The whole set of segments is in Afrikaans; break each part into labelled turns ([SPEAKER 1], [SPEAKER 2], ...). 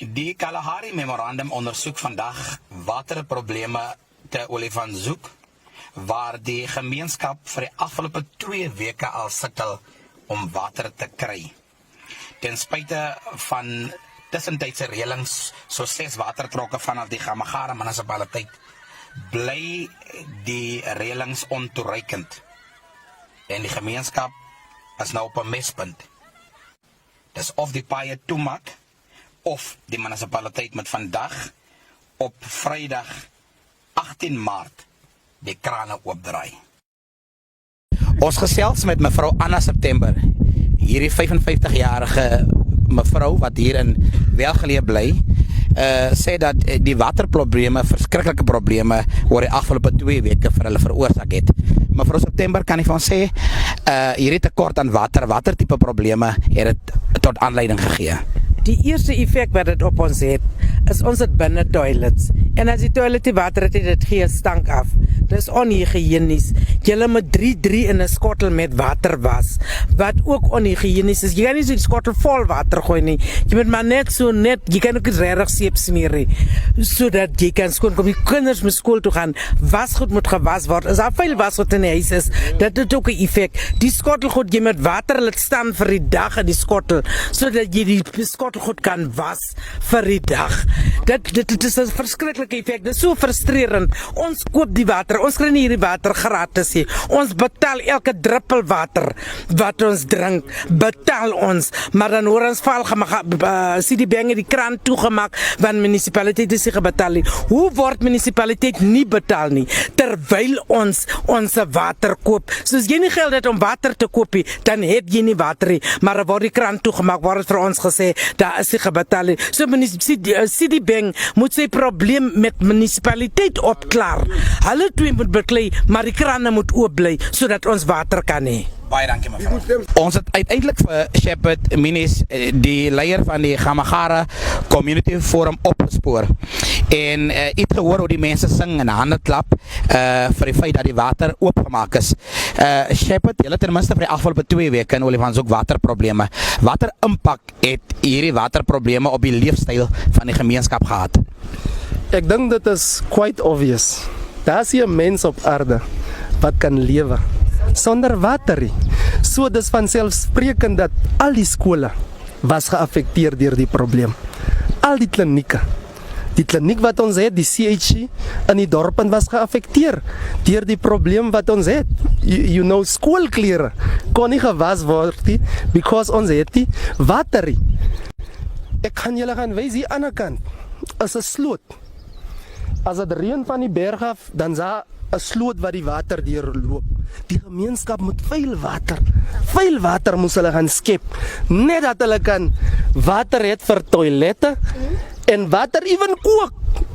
[SPEAKER 1] Die Kalahari memorandum ondersoek vandag waterprobleme te Olifantshoek, waar die gemeenskap vir die afgelope 2 weke al sukkel om water te kry. Ten spyte van tussentydse reëlings, so 6 watertrokke vanaf die kalahari munisipaliteit, bly die reëlings ontoereikend. En die gemeenskap is nou op 'n mespunt. Dis of die paaie toemaak, of die munisipaliteit met vandag op Vrydag 18 Maart die krane oopdraai. Ons gesels met mevrou Anna September, hierdie 55-jarige mevrou wat hier in Welgeleë bly, sê dat die waterprobleme, verskriklike probleme oor die afgelope 2 weke vir hulle veroorsaak het. Mevrou September, kan jy vir ons sê, hierdie tekort aan water tipe probleme het dit tot aanleiding gegee?
[SPEAKER 2] Die eerste effek wat dit op ons het, is ons het binne toilets. En as die toilet die water het, dit gee stank af. Dis onhygiënies. Jy moet 3 in 'n skottel met water was, wat ook onhygiënies is. Jy kan nie so die skottel vol water gooi nie. Jy moet maar net, jy kan ook nie regtig seep smeer nie, sodat jy kan skoon kom. Die kinders moet skool toe gaan, wasgoed moet gewas word. As daar veel wasgoed in die huis is, dit het ook 'n effek. Die skottelgoed, jy moet water laat staan vir die dag in die skottel, sodat jy die skottelgoed kan was vir die dag. Dit is 'n verskriklike effek. Dit is so frustrerend. Ons koop die water, ons kry nie hierdie water gratis nie. Ons betaal elke druppel water wat ons drink, betaal ons. Maar dan hoor ons sien die bange die kraan toegemaak, want munisipaliteit is nie gebetaal nie. Hoe word munisipaliteit nie betaal nie, terwyl ons water koop? So as jy nie geld het om water te koop nie, dan heb jy nie water nie. Maar dan word die kraan toegemaak, word vir ons gesê, daar is nie gebetaal nie. So Citibank moet sy probleem met munisipaliteit opklaar. Hulle twee moet beklei, maar die krane moet oop bly, sodat ons water kan hê.
[SPEAKER 1] Baie dankie mevrou. Ons het uiteindelik vir Shepard Minis, die leier van die Kalahari Community Forum, opgespoor. En iets gehoor hoe die mense sing en hande klap vir die feit dat die water oopgemaak is. Shepard, julle ten minste vir die afgelope 2 weke in Olifantshoek waterprobleme. Watter impak het hierdie waterprobleme op die leefstyl van die gemeenskap gehad?
[SPEAKER 3] Ek dink dit is quite obvious. Daar is 'n mens op aarde wat kan lewe sonder water nie. So dis vanselfsprekend dat al die skole was geaffekteer deur die probleem. Al die klinieke. Die kliniek wat ons het, die CHC in die dorpe was geaffekteer deur die probleem wat ons het. You know, skoolklere kon nie gewas word nie, because ons het nie water nie. Ek kan julle gaan wys, hier aan die ander kant is 'n sloot. As dit reën van die berg af, dan is daar 'n sloot wat die water deurloop. Die gemeenskap moet veel water moes hulle gaan skep, net dat hulle kan water het vir toilette en water ewen kook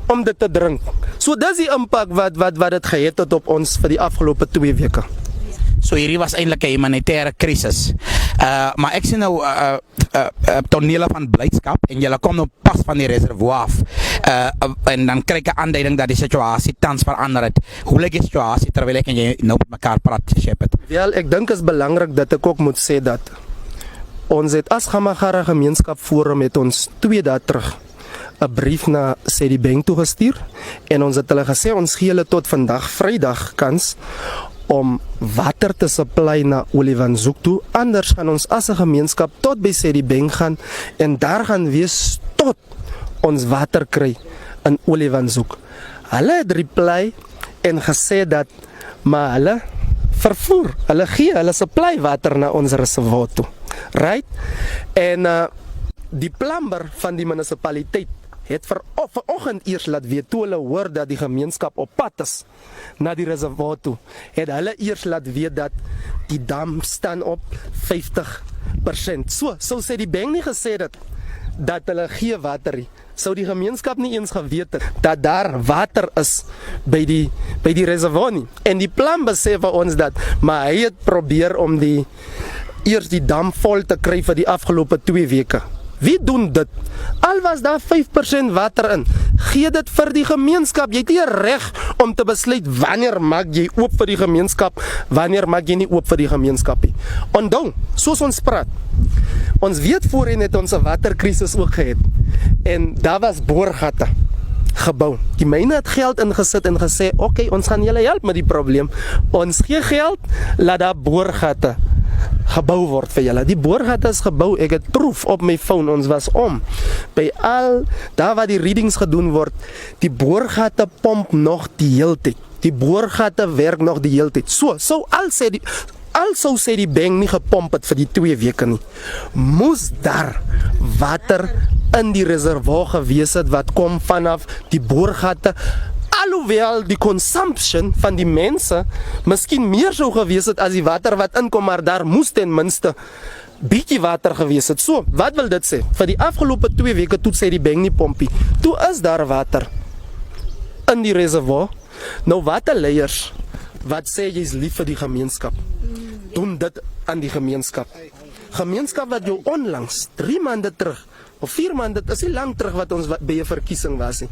[SPEAKER 3] om dit te drink. So dis die impak wat dit gehad het op ons vir die afgelope 2 weke.
[SPEAKER 1] So hierdie was eintlik 'n humanitêre krisis. Maar ek sien nou tonele van blydskap en julle kom nou pas van die reservoir af. En dan kry ek 'n aanduiding dat die situasie tans verander het. Hoe lyk die situasie terwyl ek en jy nou met mekaar praat, Shepard?
[SPEAKER 3] Wel, ek dink is belangrik dat ek ook moet sê dat ons het as Kalahari Gemeenskap Forum het ons 2 dae terug 'n brief na Citibank toegestuur en ons het hulle gesê ons gee hulle tot vandag Vrydag kans om water te supply na Olifantshoek toe. Anders gaan ons as 'n gemeenskap tot by Citibank gaan en daar gaan wees tot ons water kry in Olifantshoek. Hulle het reply en gesê dat maar hulle vervoer, hulle supply water na ons reservoir toe. Right? En die plumber van die munisipaliteit het vanoggend eers laat weet, toe hulle hoor dat die gemeenskap op pad is na die reservoir toe, het hulle eers laat weet dat die dam staan op 50%. So sê die bank nie gesê dat hulle gee water nie. Sou die gemeenskap nie eens geweet het dat daar water is by die reservoir nie. En die plumber sê vir ons dat, maar hy het probeer om eers die dam vol te kry vir die afgelope 2 weke. Wie doen dit? Al was daar 5% water in, gee dit vir die gemeenskap. Jy het nie reg om te besluit wanneer maak jy oop vir die gemeenskap, wanneer maak jy nie oop vir die gemeenskap nie. Onthou, soos ons praat, Ons weet voorheen het ons 'n waterkrisis ook gehad. En daar was boorgatte gebou. Die myne het geld ingesit en gesê, "Oké, ons gaan julle help met die probleem. Ons gee geld, laat daar boorgatte gebou word vir julle." Die boorgatte is gebou. Ek het proef op my phone. Ons was by al daar waar die readings gedoen word. Die boorgatte pomp nog die hele tyd. Die boorgatte werk nog die hele tyd. Sou sê die bank nie gepomp het vir die 2 weke nie, moes daar water in die reservoir gewees het wat kom vanaf die boorgatte, alhoewel die consumption van die mense miskien meer sou gewees het as die water wat inkom, maar daar moes ten minste bietjie water gewees het. So, wat wil dit sê? Vir die afgelope 2 weke toe sê die bank nie pompie. Toe is daar water in die reservoir. Nou waterleiers wat sê jy is lief vir die gemeenskap, doen dit aan die gemeenskap. Gemeenskap wat jou onlangs 3 maande terug of 4 maande, dit is nie lang terug wat ons by 'n verkiesing was nie.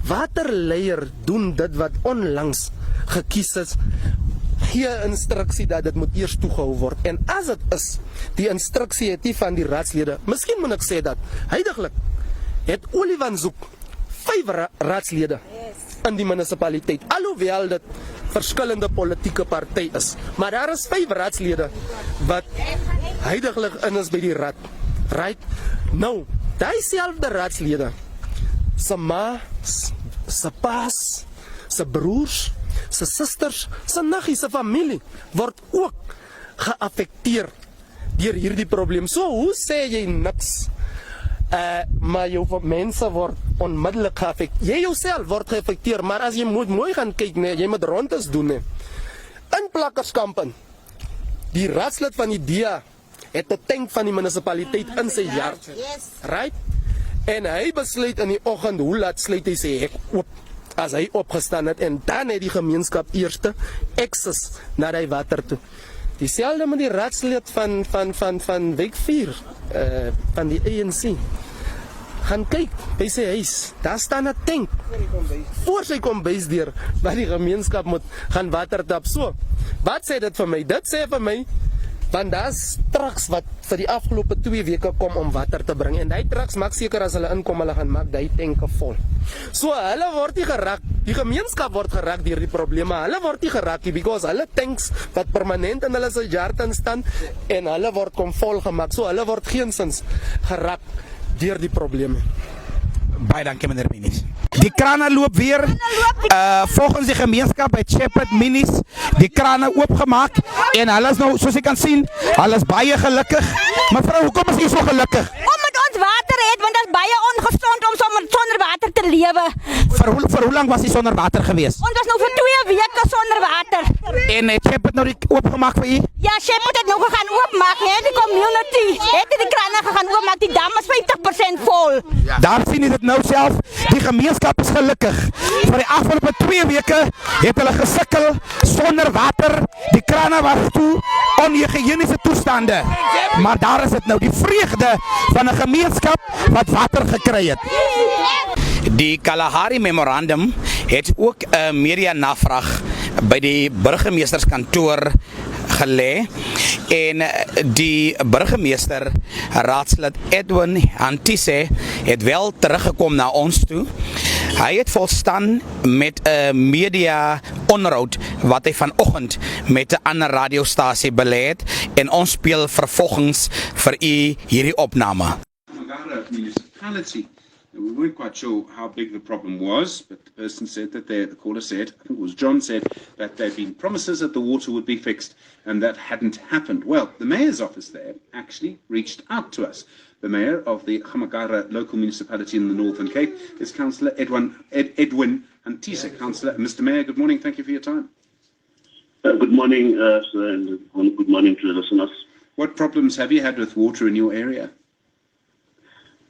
[SPEAKER 3] Waterleier doen dit wat onlangs gekies is. Gee instruksie dat dit moet eers toegehou word. En as dit is, die instruksie het nie van die raadslede. Miskien moet ek sê dat heidaglik het Olifantshoek 5 raadslede in die munisipaliteit, alhoewel dit verskillende politieke party is. Maar daar is 5 raadslede wat heidaglik in is by die raad. Right? Nou, daai selfde raadslede, se ma, se paas, se broers, se susters, se niggie, se familie word ook geaffekteer deur hierdie probleem. So, hoe sê jy niks? Maar jou mense word onmiddellik geaffekteer. Jy jouself word geaffekteer, maar as jy moet mooi gaan kyk, nee, jy moet rondes doen, nee. In Plakkerskampen, die raadslid van die DEA het 'n tank van die munisipaliteit in sy yard. Right? En hy besluit in die oggend hoe laat sluit hy sy hek oop as hy opgestaan het, en dan het die gemeenskap eerste access na die water toe. Dieselfde met die raadslid van Wijk 4 van die ANC. Gaan kyk by sy huis, daar staan 'n tank voor sy kombuis deur waar die gemeenskap moet gaan water tap. So, wat sê dit vir my? Dit sê vir my, want daar's trucks wat vir die afgelope 2 weke kom om water te bring, en die trucks maak seker as hulle inkom, hulle gaan maak die tanke vol. So hulle word nie geraak, die gemeenskap word geraak deur die probleme, hulle word nie geraak nie, because hulle tanks wat permanent in hulle se yard staan, en hulle word kom vol gemaak, so hulle word geensins geraak deur die probleme.
[SPEAKER 1] Baie dankie meneer Minis. Die krane loop weer. Volgens die gemeenskap by Shepherd Minis die krane oopgemaak, en hulle is nou, soos jy kan sien, hulle is baie gelukkig. Mevrou, hoekom is u so gelukkig?
[SPEAKER 4] Omdat ons water het, want dit is baie ongesond om sonder water te lewe.
[SPEAKER 1] Vir hoe lank was u sonder water gewees?
[SPEAKER 4] Ons was nou vir 2 weke sonder water.
[SPEAKER 1] En het Shepherd nou die oopgemaak vir u?
[SPEAKER 4] Ja, Shepherd het nou gegaan oopmaak, nee, die community het die krane gegaan oopmaak, die dam is 50% vol.
[SPEAKER 1] Daar sien jy dit nou self, die gemeenskap is gelukkig. Vir die afgelope 2 weke het hulle gesukkel sonder water, die krane was toe, onhygiëniese toestande. Maar daar is dit nou, die vreugde van 'n gemeenskap wat water gekry het. Die Kalahari memorandum het ook 'n media navraag by die burgemeesterskantoor gelê, en die burgemeester raadslid Edwin Antise het wel teruggekom na ons toe. Hy het volstaan met 'n media onderhoud wat hy vanoggend met 'n ander radiostasie belê het, en ons speel vervolgens vir u hierdie opname.
[SPEAKER 5] Municipality. We weren't quite sure how big the problem was, but the person said that the caller said, I think it was John said, that there had been promises that the water would be fixed, and that hadn't happened. Well, the mayor's office there actually reached out to us. The mayor of the Hamagara local municipality in the Northern Cape is Councillor Edwin Antisa. Councillor, Mr. Mayor, good morning. Thank you for your time.
[SPEAKER 6] Good morning, sir, and good morning to the listeners.
[SPEAKER 5] What problems have you had with water in your area?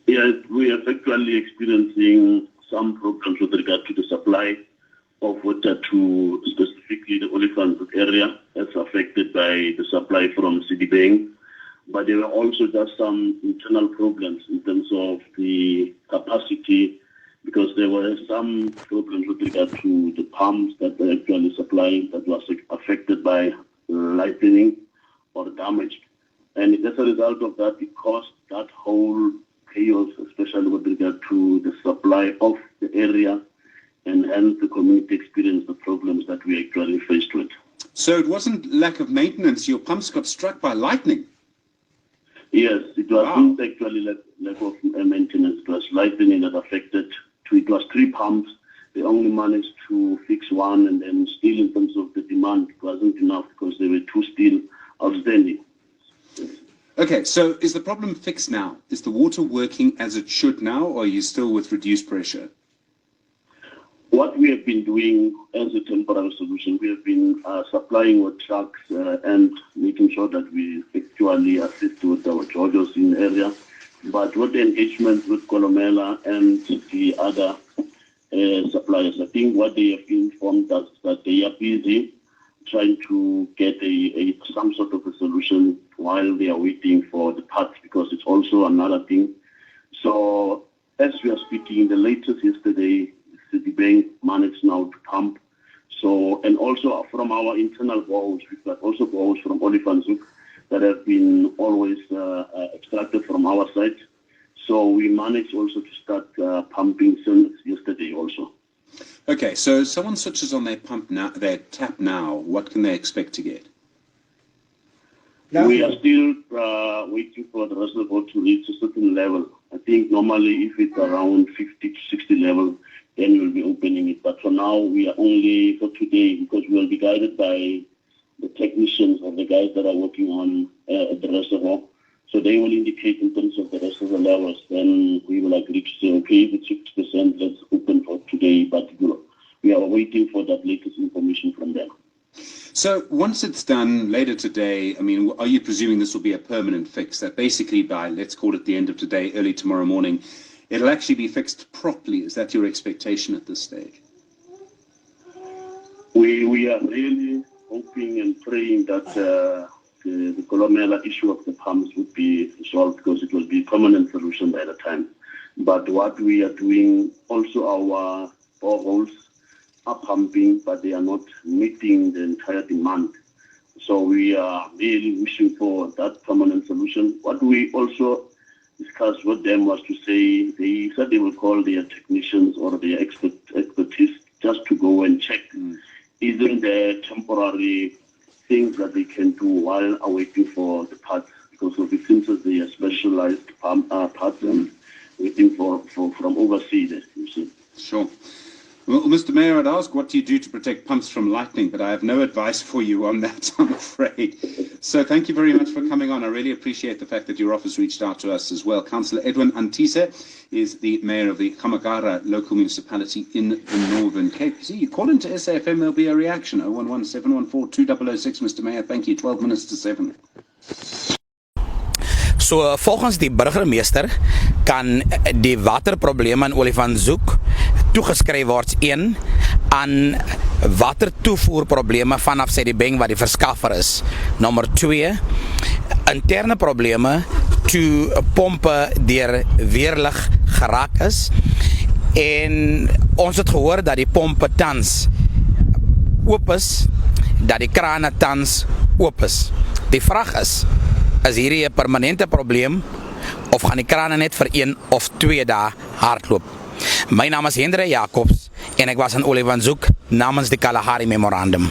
[SPEAKER 6] Yeah, we are actually experiencing some problems with regard to the supply of water to specifically the Olifantshoek area. That's affected by the supply from Citibank. But there were also just some internal problems in terms of the capacity, because there were some problems with regard to the pumps that were actually supplying that was affected by lightning or damaged. And as a result of that, it caused that whole chaos, especially with regard to the supply of the area, and hence the community experienced the problems that we actually faced with.
[SPEAKER 5] So it wasn't lack of maintenance. Your pumps got struck by lightning.
[SPEAKER 6] Yes, it was not actually lack of maintenance. It was lightning that affected. It was 3 pumps. They only managed to fix 1, and then still in terms of the demand, it wasn't enough because there were 2 still outstanding.
[SPEAKER 5] Okay, so is the problem fixed now? Is the water working as it should now, or are you still with reduced pressure?
[SPEAKER 6] What we have been doing as a temporary solution, we have been supplying with trucks and making sure that we actually assist with our Georgios in the area. But with the engagement with Colomela and the other suppliers, I think what they have informed us that they are busy trying to get some sort of a solution while they are waiting for the parts, because it's also another thing. So as we are speaking, the latest yesterday, Citibank managed now to pump. So, and also from our internal boreholes, we've got also boreholes from Olifantshoek that have been always extracted from our side. So we managed also to start pumping since yesterday also.
[SPEAKER 5] Okay, so someone switches on their pump now, their tap now. What can they expect to get?
[SPEAKER 6] We are still waiting for the reservoir to reach a certain level. I think normally if it's around 50 to 60 level, then we'll be opening it. But for now, we are only for today, because we will be guided by the technicians or the guys that are working on the reservoir. So they will indicate in terms of the reservoir levels. Then we will agree to say, okay, if it's 60%, let's open for today. But we are waiting for that latest information from them.
[SPEAKER 5] So once it's done later today, I mean, are you presuming this will be a permanent fix? That basically by, let's call it the end of today, early tomorrow morning, it'll actually be fixed properly. Is that your expectation at this stage?
[SPEAKER 6] We are really hoping and praying that the Colomela issue of the pumps would be solved, because it will be a permanent solution by the time. But what we are doing, also our boreholes are pumping, but they are not meeting the entire demand. So we are really wishing for that permanent solution. What we also discussed with them was to say, they said they will call their technicians or their expertise just to go and check. Isn't there temporary things that they can do while awaiting for the parts? Because of it seems that they are specialized parts and waiting from overseas, you see.
[SPEAKER 5] Sure. Well, Mr. Mayor, I'd ask, what do you do to protect pumps from lightning? But I have no advice for you on that, I'm afraid. So thank you very much for coming on. I really appreciate the fact that your office reached out to us as well. Councillor Edwin Antise is the mayor of the Kamagara local municipality in the Northern Cape. See, you call into SAFM, there'll be a reaction. 011-714-2006, Mr. Mayor. Thank you. 12 minutes to 7.
[SPEAKER 1] So volgens die burgemeester kan die waterprobleme in Olifantshoek toegeskryf word 1 aan watertoevoerprobleme vanaf Citibank wat die verskaffer is. Nommer 2, interne probleme toe pompe deur weerlig geraak is. En ons het gehoor dat die pompe tans oop is, dat die krane tans oop is. Die vraag is hierdie 'n permanente probleem of gaan die krane net vir 1 of 2 dae hardloop? My naam is Hendrik Jacobs en ek was in Olifantshoek namens die Kalahari Memorandum.